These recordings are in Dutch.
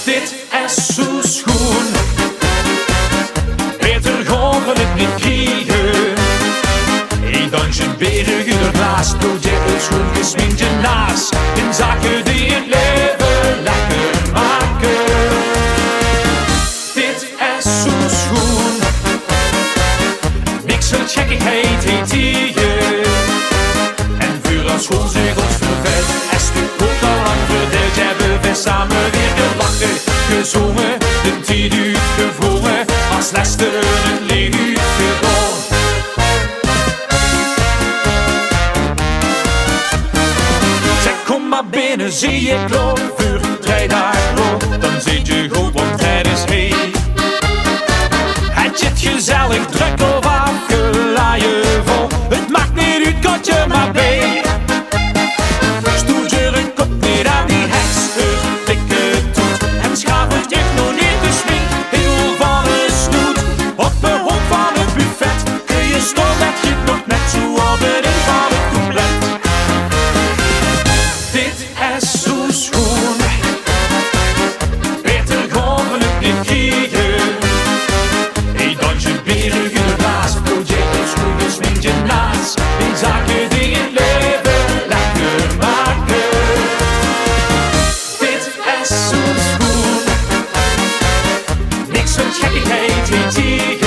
Dit is zo schoon, beter gaan we het niet krijgen. Een dansje bergen ernaast, doe je het schoon gesminkje naast. In zaken die het leven lekker maken. Dit is zo schoon, niks van gekkigheid heet hier. En vuur als schoonzegels vervet, is de ook al lang verdeeld. Hebben we samen weer gelachen, gezongen, de tijd uitgevrongen, als Lester het lied uitgegaan. Zeg, kom maar binnen, zie je kloon, vuur, 3 dagen rond, dan zit je goed, want het is heet. Had je het gezellig druk of afgelaaien vol, het maakt niet uit, kot je maar bij. Stoer je een kop niet aan die heks, het dikke toet, en schaaf het je nog niet te smink, heel van een snoet. Op de hoek van het buffet kun je stoppen dat je nog net zo op het in van het couplet. Dit is zo schoon, beter gaan we het niet krijgen. Een dansje bergen ernaast, projectors schoenen smink je naast. In zaken die het leven lekker maken. Dit is zo schoon, niks van gekkigheid heet hier.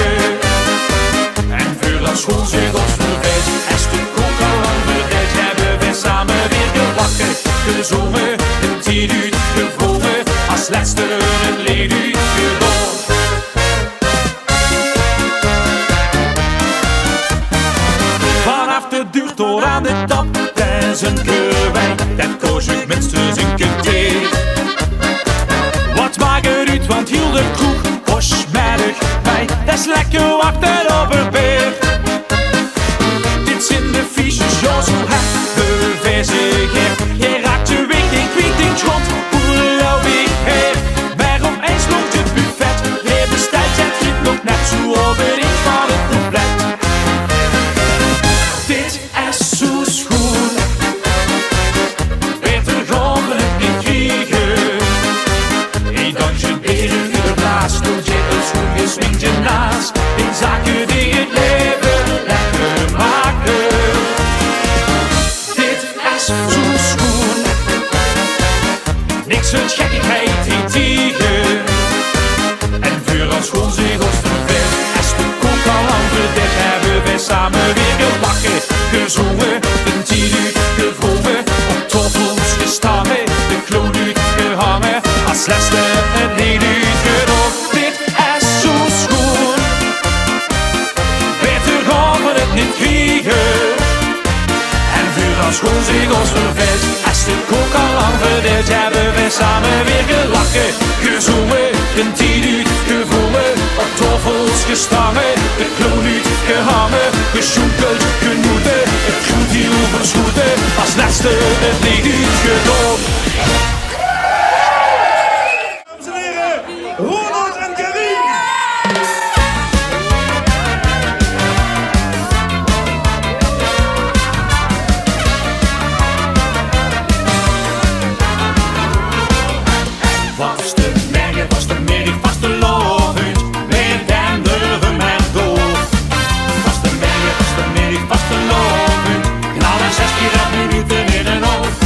En vuur als schoonzegels verwijt, is de kook al lang verdeeld. Hebben we samen weer gelachen, gezongen, een tijd uitgevrongen, als Lester het lied uitgedaan. Vanaf de deur tot aan de top, dat is een keurwijn, dat koos ik minstens een keer thee. Wat maakt het uit, want heel de kroeg was smerig bij, dat is lekker wachten op een beer. Dit zijn de fiches, ja zo hard bewijzigheid. Je raakt je week in kwiet in grond, hoe jou ik heer. Maar opeens loopt het buffet, je bestelt het giet nog net zo op het in van het couplet. Dit is zo schoon, beter gaan we het niet krijgen. Een dansje bergen ernaast, doe je een schoen gesminkt je naast. In zaken die het leven lekker maken. Dit is zo schoon, niks van gekkigheid heet hier. En vuur als schoonzegels vervet, is de kook al lang verdeeld. Hebben we samen weer gelachen, gezongen, een tijd uitgevrongen, op toffels gestaan, de kloon uitgehangen, als Lester het lied uitgedaan. Dit is zo schoon, beter gaan we het niet krijgen. En vuur als schoonzegels vervet, is de kook al lang verdeeld. Hebben we samen weer gelachen, gezongen, een tijd uitgevrongen, op toffels gestangen, de kloon uitgehangen, gesjoekeld, genoeten, het goed heel verschoeten, als Lester het lied uitgedaan. Dames en heren, Ronald en Karin! Vaste merken, vaste middag, vaste lovend, weer denderen met door. Vaste merken, vaste middag, vaste lovend, knallen 6 keer 8 minuten in een hoofd.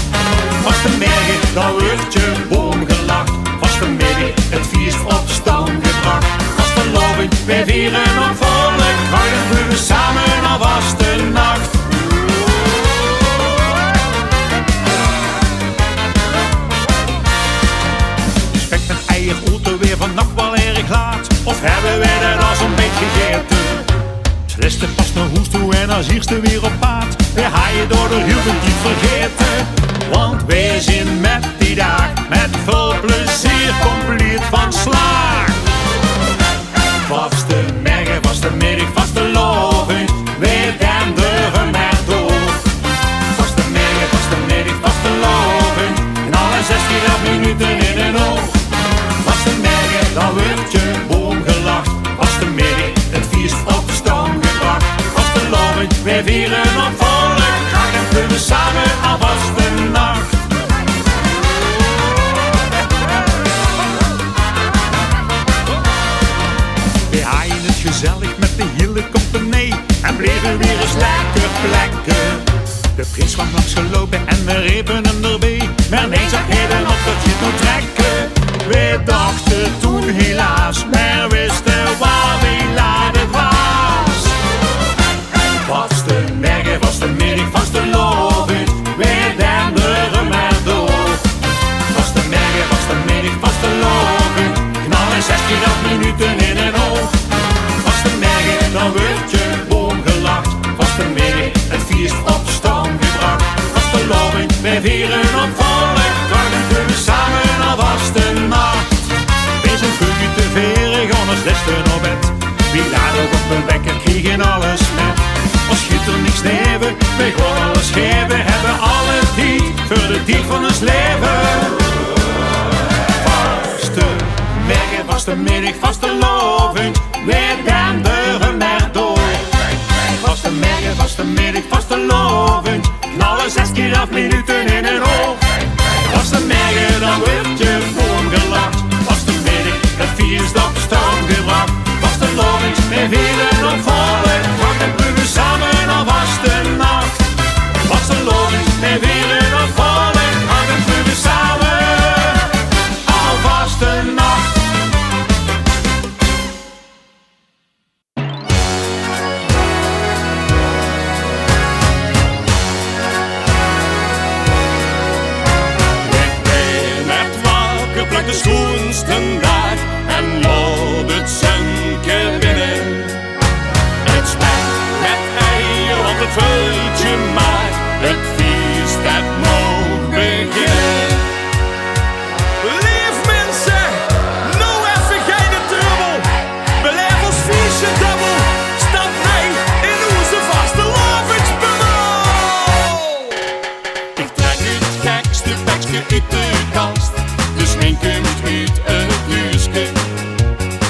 Vaste merken, dan wordt je boom gelacht. Vaste middag, het feest op stand gebracht. Vaste lovend, wij vieren op volle kracht en we samen al vaste nacht. Weer vannacht wel erg laat, of hebben wij dat als een beetje gegeten? Lester past naar hoest toe en als eerste weer op paard. We haaien door de huwelijk niet vergeten. Want wij zijn met die dag met veel plezier compleet van slaag. Vaste merken, vaste middag, vaste lovend, wij denderen met door. Vaste merken, vaste middag, vaste lovend, en alle 16 minuten in een oog. Vaste merken, dan wordt je boom gelacht. Vaste middag, het feest op stand gebracht. Vaste lovend, wij vieren lekker plekken. De prins kwam langs gelopen en we riepen hem erbij. Maar nee, zag heden op dat je het moet trekken. We dachten toen helaas, maar wisten waar we laat het was. Vaste merken, vaste middag, vaste loven. We denderen maar door. Vaste merken, vaste middag, vaste loven. Knallen 6 keer 8 minuten in een oog. Vaste merken, dan word je boomgelacht. Vaste middag, het feest op stand gebracht. Vaste loven, wij vieren op volle kracht. We samen al vaste nacht. Wees een vugje te veren, gaan ons lesten op bed. Wie laat ook op een wekker, kriegen alles met. Als schiet er niks neven, wij gewoon alles geven. Hebben alle tijd voor de tijd van ons leven. Vaste merken, vaste middag, vaste loven. Wij denderen maar door. Vaste merken, vaste middag, vaste loven. Knallen 6 keer 8 minuten in een oog. Vaste merken, dan word je gewoon gelacht. Vaste middag, het feest op stand gebracht. Vaste loven, wij vieren op volle kracht. En we samen al vaste nacht. Vaste loven, wij vieren op volle kracht. En we samen al vaste nacht. Pluk de schoonste dag en laat het zunken binnen. Het spek met eieren, want het vult je maar. Het feest dat mag beginnen. Lief mensen, nou even geen trubbel. Beleef ons feestje dubbel. Stap mee in onze vaste lovingsbubbel. Ik trek het gekste bekje uit de kast. De smink komt uit het huisje.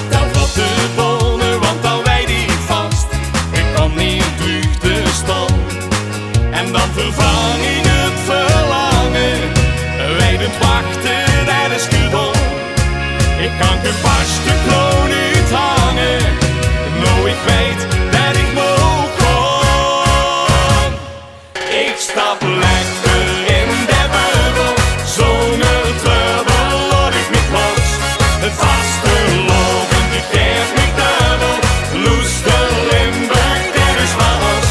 Dan valt de bonen, want dan wijd ik vast. Ik kan niet terug te staan. En dan vervang ik het verlangen. Wijdend wachten, dat is gedaan. Ik kan gepast de kloon uithangen. Nou, ik weet dat ik moet gaan. Ik stap lekker in de bubbel, zonder trubbel laat ik niet los. Het vaste loven, die geeft me dubbel. Loes de Limburg, dit is van ons.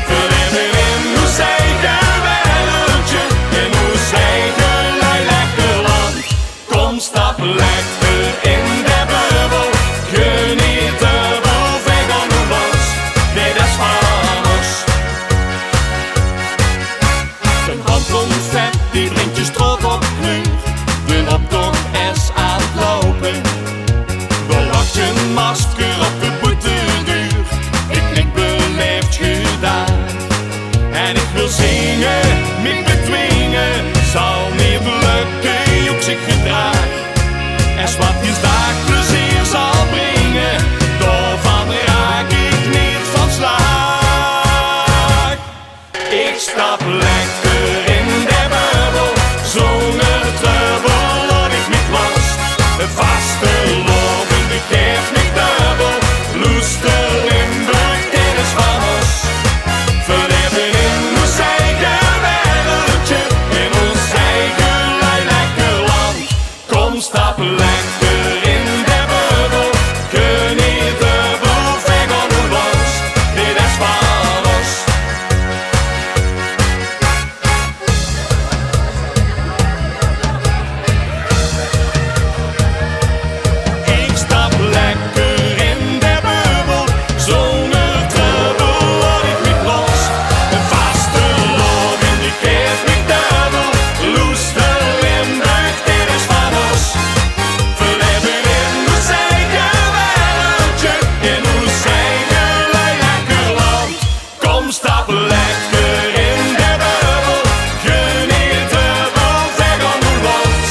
We leven in ons eigen wereldje, in ons eigen lekker land. Kom, stap lekker in de bubbel, geniet dubbel, wij gaan nu los. Dit is van ons. Een handvol vet, die brengt je stroop op kleur. De optocht is aan het lopen. We wachten masker op de boeteduur. Ik knik beleefd gedaan. En ik wil zingen, niet bedwingen. Zal niet lukken, ook zich gedraag. En wat is daar plezier zal brengen. Daarvan raak ik niet van slag. Ik stap lekker in de bubbel, zonder trubbel laat ik niet los. De vaste loven, die geeft me dubbel. Loes de Limburg, dit is van ons. We leven in ons eigen wereldje, in ons eigen lekker land. Kom, stap lekker in de bubbel, geniet dubbel, wij gaan nu los. Dit is van ons. Ik stap lekker in de bubbel, zonder trubbel laat ik niet los. Een vaste loven, die geeft me dubbel. Loes de Limburg, dit is van ons. We leven in ons eigen wereldje, in ons eigen lekker land. Kom, stap lekker in de bubbel, geniet dubbel, wij gaan nu los.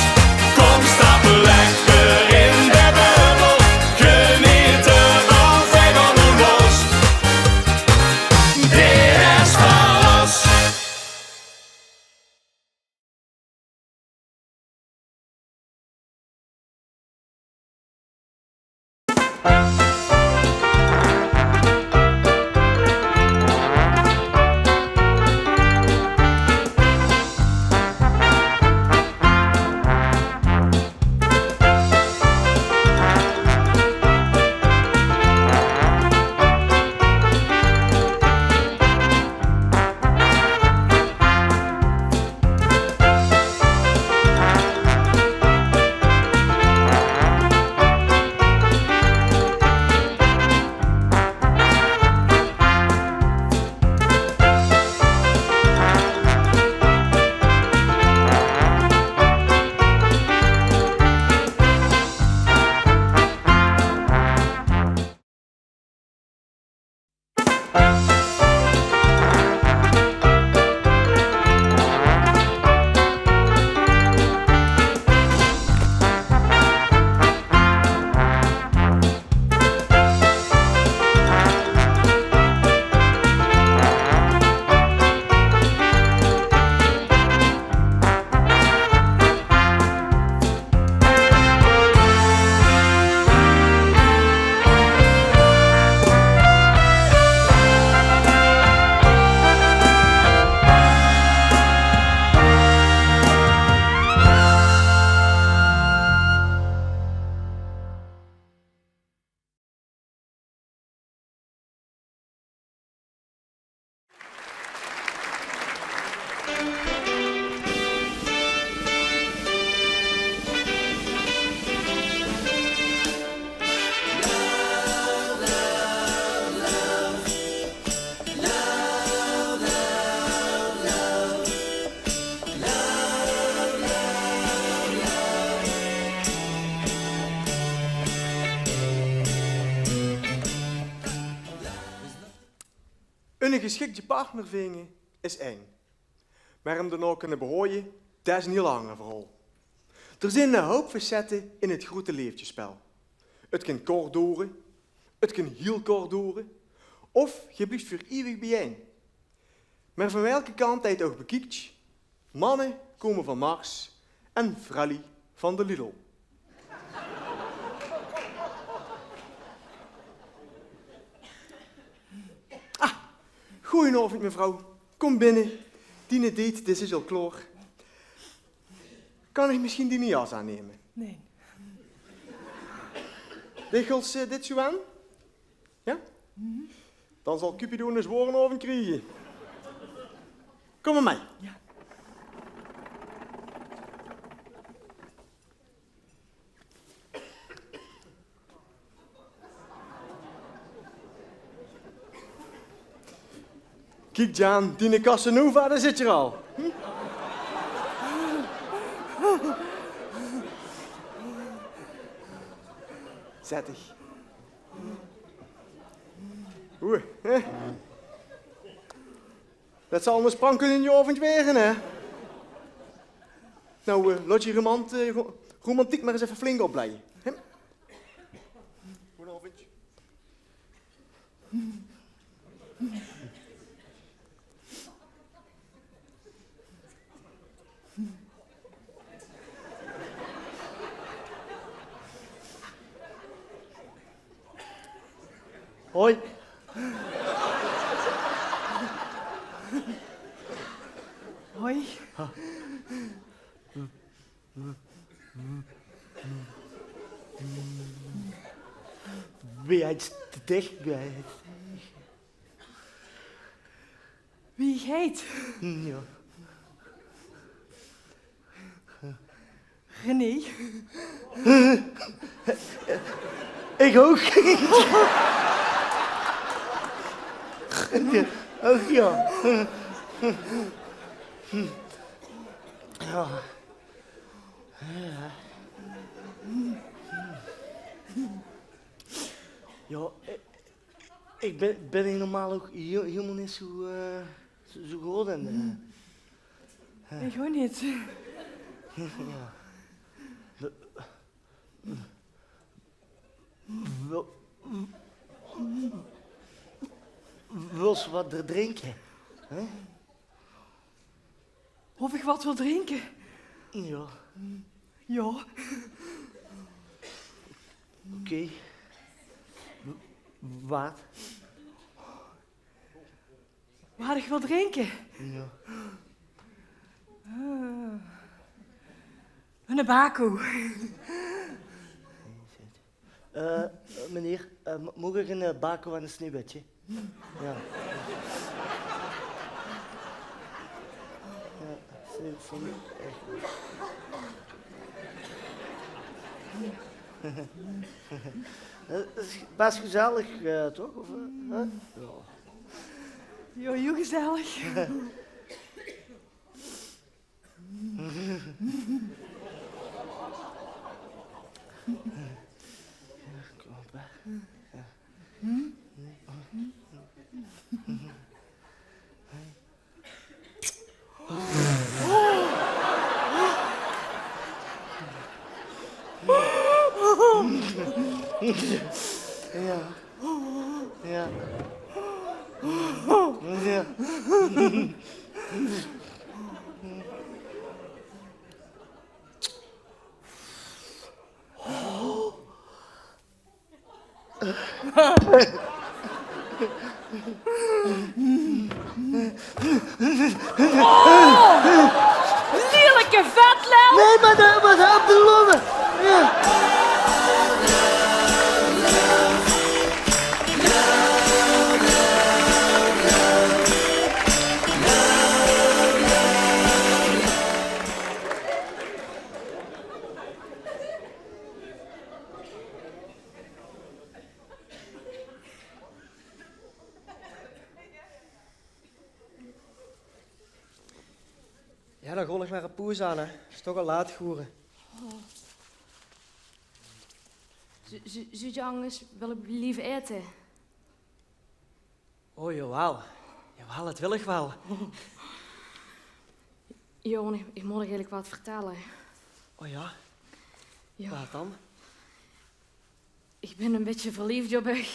Kom, stap lekker in de bubbel, geniet dubbel, wij gaan nu los. Dit is van ons. Een geschikte partner vinden is één. Maar hem daarna kunnen behouden, dat is een heel ander verhaal. Er zijn een hoop facetten in het grote levensspel. Het kan kort doren, het kan heel kort doren, of je blijft voor eeuwig bijeen. Maar van welke kant hij het ook bekijkt, mannen komen van Mars en vrouwen van de Lidl. Goedenavond mevrouw, kom binnen. Die date, dit is al klaar. Kan ik misschien die jas aannemen? Nee. Diggels dit zo aan? Ja? Dan zal Cupido een zware avond krijgen. Kom maar mee. Ja. Kijk Jan, die Casanova, daar zit je al. Zet dich. Oeh, hè? Dat zal een sprankel in je avond wegen, hè? Nou, laat je romantiek maar eens even flink opblijven. Hè? Goedenavond. Hoi. Hoi. Ben jij te dicht? Wie heet? Ja. René. Ik ook. Oh ja. Ja. Ja, ik ben hier normaal ook helemaal niet zo goed en Ik ook niet. ja. Wil ze wat drinken? Hè? Of ik wat wil drinken? Ja. Ja. Oké. Wat? Waar ik wil drinken? Ja. Een bako. Meneer, mag ik een bako en een sneeuwwitje? Ja. Ja, sneeuw, echt. Dat is best gezellig, toch? Of, ja. Jo, heel gezellig. Kom op, hè. Ja. Ja. Ja. Ja. Lelijke vetlel! Nee, maar op de longen. Ja. Ja, dan rol ik naar een poes aan, hè. Het is toch al laat geworden. Zou je anders willen blijven eten? Oh, jawel. Jawel, dat wil ik wel. Johan, ik moet eigenlijk wat vertellen. Oh ja? Ja, Wat dan? ik ben een beetje verliefd op je.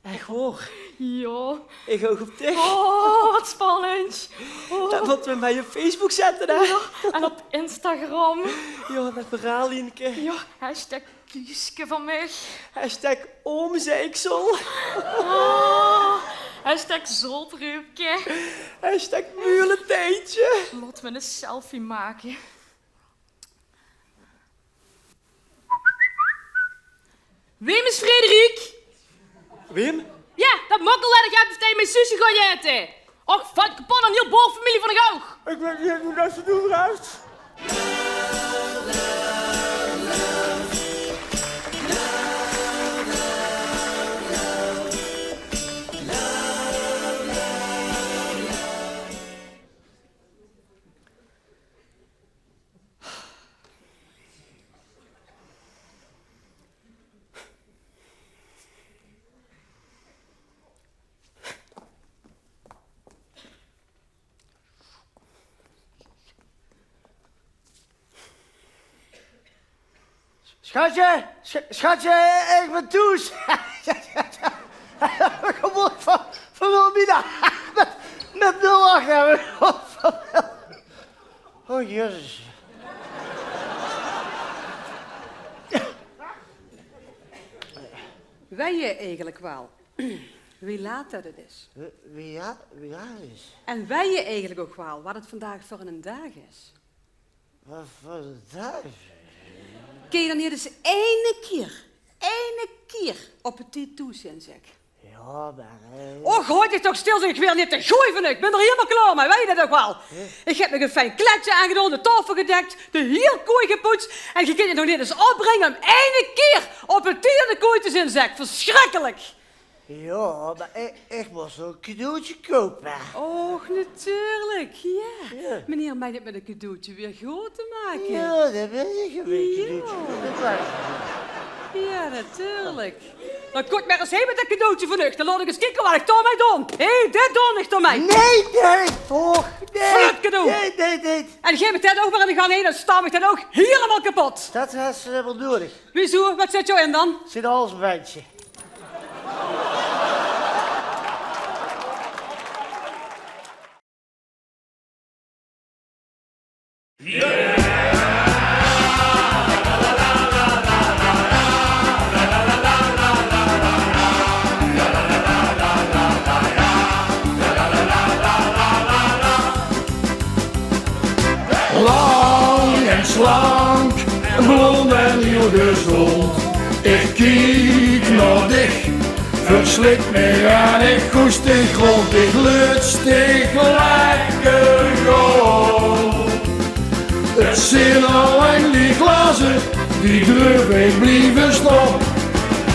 Echt hoor. Ja. Ik ook op dich. Oh, wat spannend. Oh. Dat moeten we bij je Facebook zetten, hè? Ja, en op Instagram. Ja, dat verhaal, Lienke. Ja, hashtag Kieske van mij. Hashtag omzeiksel. Oh, hashtag zoltreupje. Hashtag mulentijdje. Laat me een selfie maken. Wim is Frederik. Wim? Ja, dat mokkel dat ik heb tegen mijn zusje gaan eten. Och, vat kapot aan heel bovenfamilie van de Goog. Ik weet niet hoe dat ze doen, Ruist. Schatje, schatje, ik ben Toes. Gewoon van Wilhelmina. Met 08 hebben we. Oh, jezus. Weet je eigenlijk wel wie laat dat het is? Wie is? En weet je eigenlijk ook wel wat het vandaag voor een dag is? Wat voor een dag? Kun je dan hier dus ene keer op het tijd toezien, zeg? Ja, maar... Oh, gooi je toch stil, zeg ik weer niet te gooien van ik. ben er helemaal klaar mee, weet je dat ook wel? Ik heb nog een fijn kletje aangedaan, de tafel gedekt, de heel kooi gepoetst. En je kunt je nog niet eens opbrengen om ene keer op het tijd in de kooi te zien, zeg. Verschrikkelijk. Ja, maar ik moest een cadeautje kopen. Och, natuurlijk, ja. Meneer mij dit met een cadeautje weer groot te maken. Ja, dat weet ik een beetje. Ja. Ja, natuurlijk. Dan kom ik maar eens heen met dat cadeautje vannacht. Dan laat ik eens kijken wat ik daarmee doe. Hé, dit doe ik door mij. Nee, toch? Flut cadeau. Nee. En geef me dat ook maar in de gang heen, dan sta ik dat ook helemaal kapot. Dat is wel nodig. Wieso? Wat zit jou in dan? Zit alles een wijntje. Lang en slank, blond en heel gezond. Ik kijk naar dich, verslik me aan, ik koest de grond, ik lutstig lekker goud. Het zijn alleen die glazen, die durf ik blijven staan.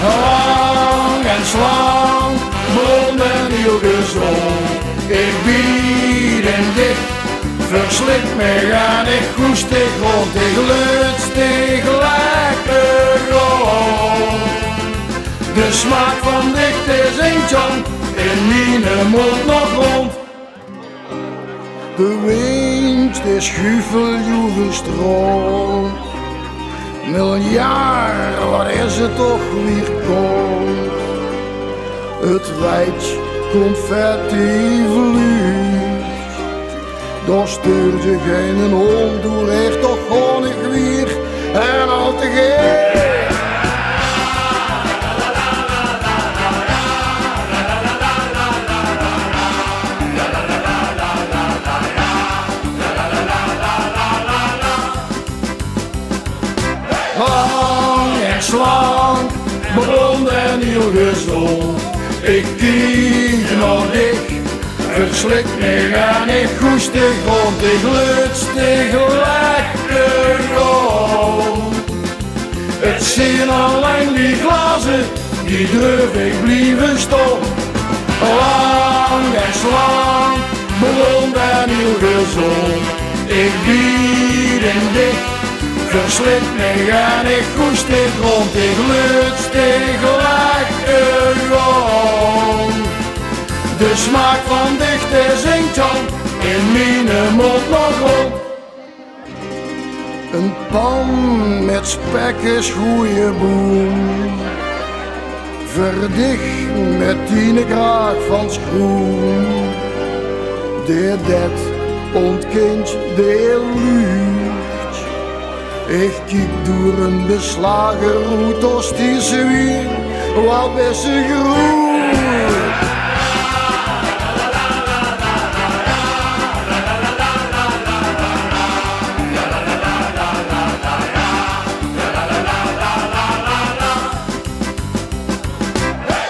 Lang en slank, blond en heel gezond. Ik bied en dich, verslik me aan, ik koest de grond, ik lutstig lekker goud. De smaak van dicht is een tong, in mijn mond nog rond. De wind is schuifeljoegenstrong. Miljard, wat is het toch weer komt. Het wijd confetti vliegt. Dan stuurt je geen hond, doe echt toch gewoon ik weer. En al te gek. Lang en slank, blond en heel gezond. Ik kijk naar dich, verslik me aan, ik koest de grond, ik lutstig lekker goud. Het zijn alleen die glazen, die durf ik blijven staan. Lang en slank, blond en heel gezond. Ik bied en dik, verslik me aan, ik koest de grond, ik lutstig lekker goud. De smaak van dichte Sint-Jan in mijn mond nog rond. Een pan met spek is goeie boem, verdicht met 10 graag van schroen. Dat ontkent de lucht. Ik kijk door een beslagen roet als die zwier, wat best groeit.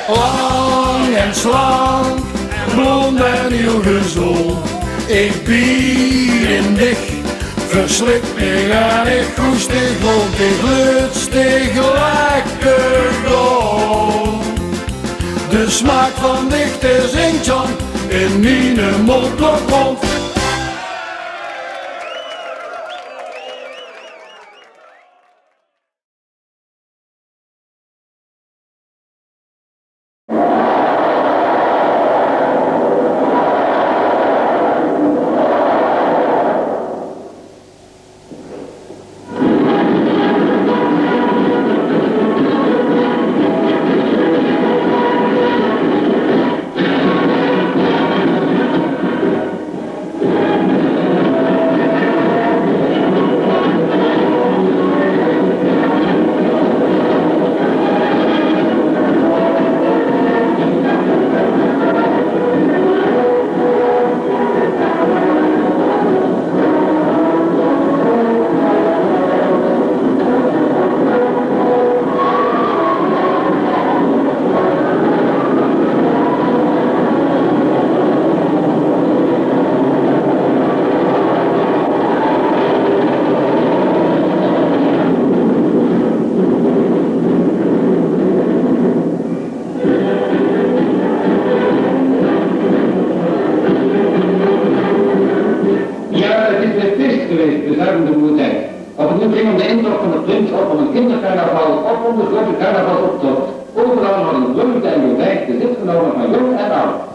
Lang en slank, blond en heel gezond. Ik bieden dich, verslik me en ik goestig rond. Ik lutstig lekker grond. De smaak van dichte Sint-Jan in mijn mond nog rond. Of het nu ging om de intocht van de prins of om een kindercarnaval of om de grote carnavalsoptocht. Overal hadden vreugde en bewijk de zit genomen van jong en oud.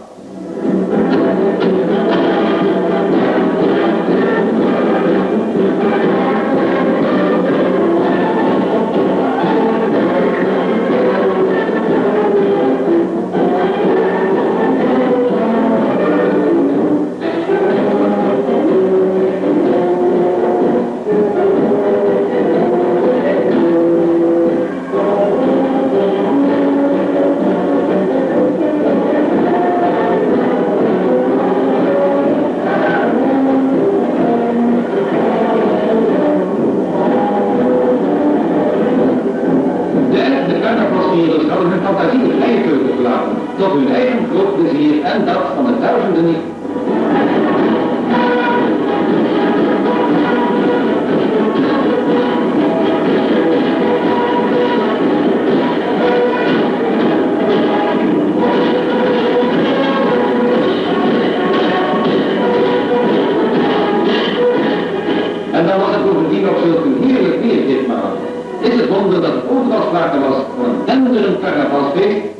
Tot hun eigen groot plezier en dat van de duizenden niet. En dan was het bovendien nog zulk een heerlijk weer ditmaal. Is het wonder dat het overal sprake was van een denderend carnavalsfeest?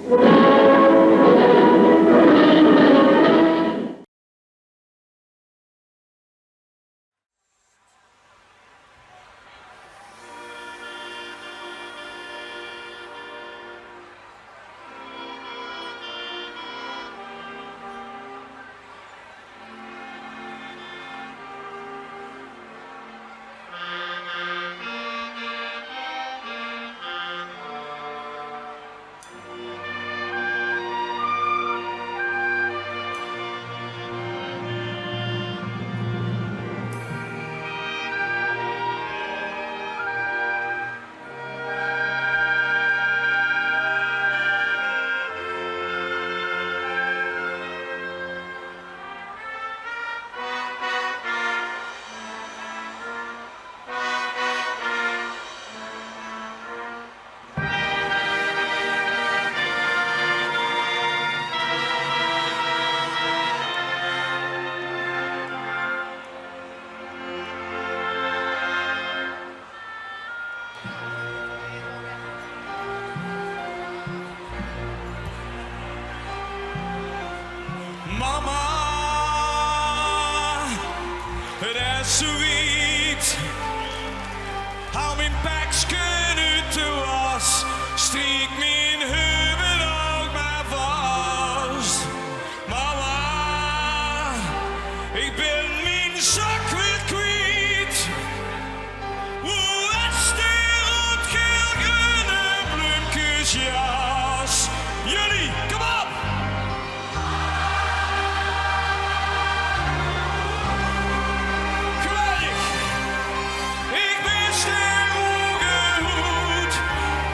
is zoiets. Hou mijn pakje uit de was, strik mijn heuvel ook maar vast. Mama, ik ben mijn zak weer kwijt. Hoe is die roodgeel-groene bloemkusjas? Jullie, kom op! Geweldig! Ik ben sterrengehoed.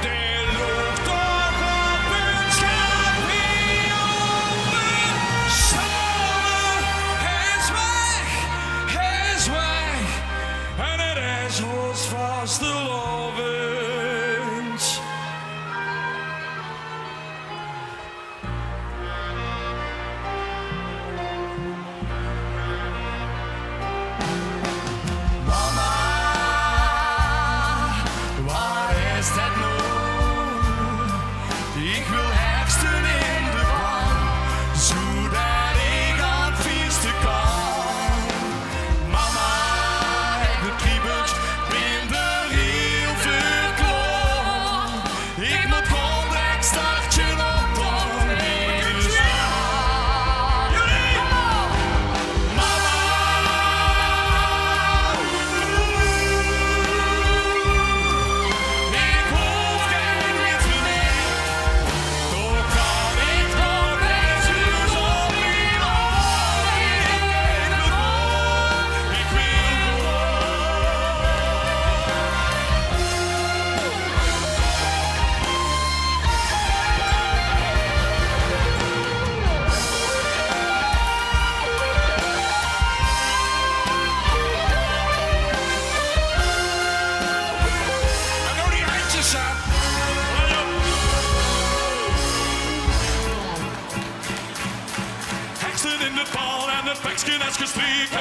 Die loopt toch op een schapioen. Samen, hij is weg. En het is ons vaste lovens. Mama, waar is dat nou? Ik wil herfsten in de pan, zodat ik aan het feesten kan. Mama, ik ben kriebelt, ben er heel verklopt. Ik moet gewoon een startje op dan weer staan. Jullie! Mama! Ik hoef geen witte meer, toch kan ik nog eens uur op mijn ogen. Ik wil en nou die handjes aan. Heksen in de pan en het bekje is gestreken.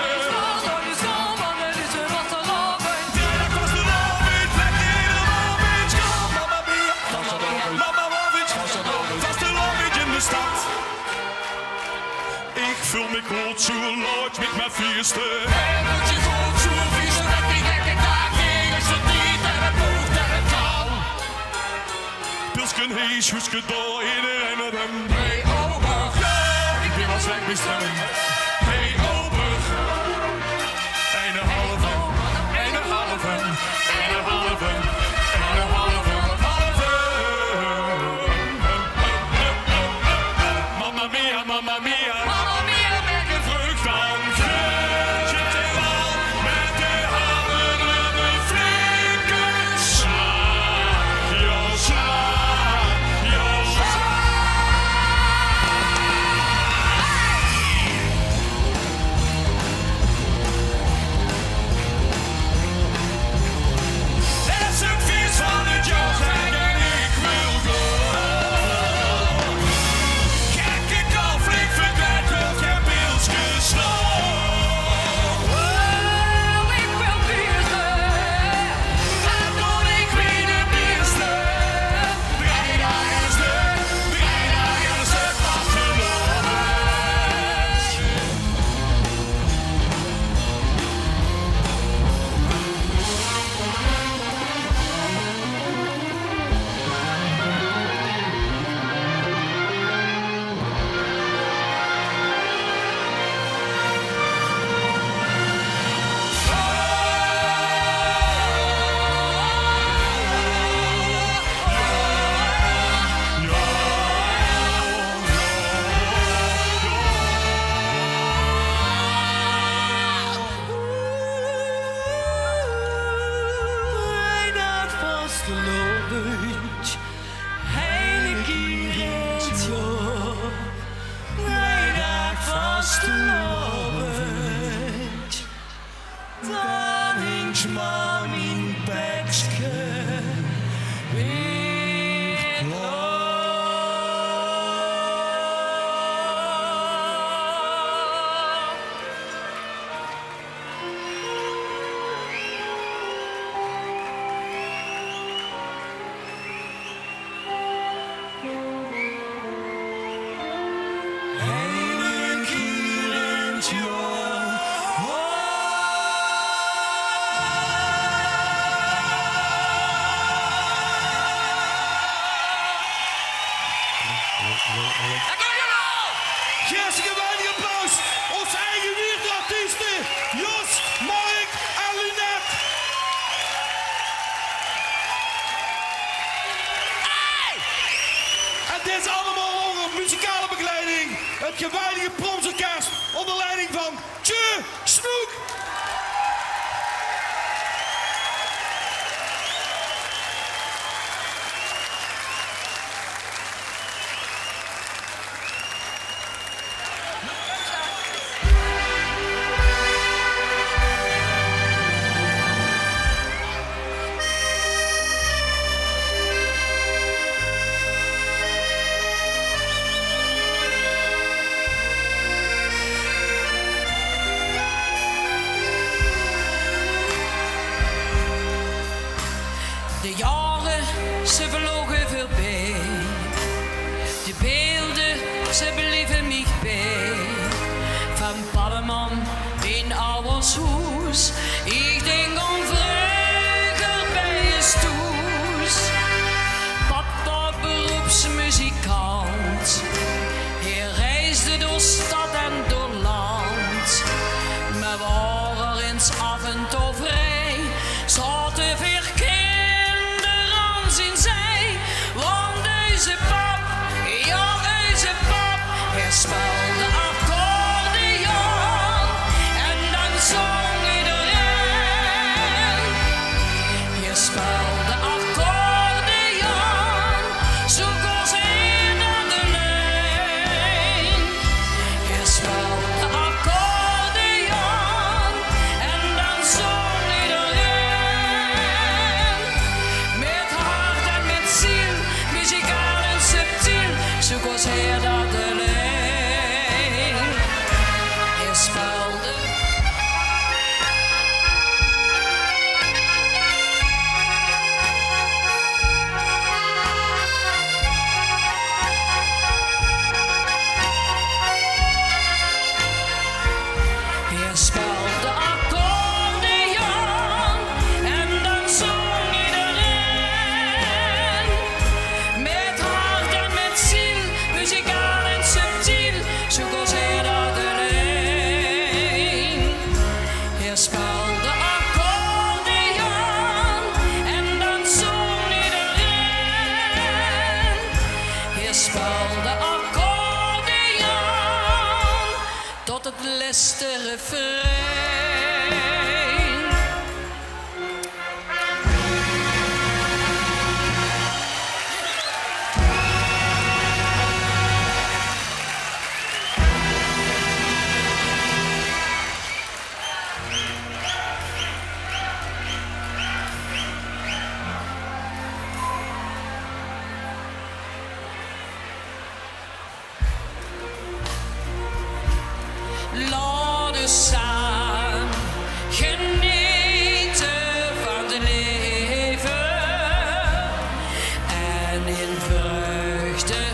Ja, dat kost een lovens, lekker in de lovens. Kom, mama mia, mama lovens, vast de lovens in de stad. Ik vul me goed zo nooit met mijn vierste. En moet je goed zo vierste met die gekke kaartje. Is het niet en het hoeft en het kan. Pilsken hees, hoeske door, iedereen met hem. Hey, ober, ik ben als weg bestemmen. Hey, ober, een halve, een halve, een halve, een halve, halve. Mamma mia, mamma mia. Mamma mia, met een vrucht van geurtje al. Met de handen en een flinke slag. Jo, slag, jo, slag. Geef een geweldig applaus. Onze eigen wereldartiesten. Jos, Mark en Lunet. En dit is allemaal onder muzikale begeleiding. Het geweldige Promsorkest onder leiding van Tje Snoek. De jaren, ze vlogen voorbij. De beelden, ze bleven mij bij. Van Paddeman in ouders huis. Ik denk om vroeger bij je stoes. Papa beroepsmuzikant. Hij reisde door stad en door land. Maar waren eens af en toe vrij. Zaten veel kinderen zien zij. Want deze pap, ja deze pap, hij speelde accordeon. En dan zong iedereen. Hij speelde accordeon, zo koos hij naar de lijn. Hij speelde accordeon, en dan zong iedereen. Met hart en met ziel, muzikaal en subtiel, zo koos hij naar de lijn. Hij speelde. Hij speelde accordeon, en dan zong iedereen. Met hart en met ziel, muzikaal en subtiel, zo koos hij naar de lijn. Hij speelde accordeon, en dan zong iedereen. Hij speelde accordeon, tot het laatste refrein. Laten we samen genieten van het leven en in vreugde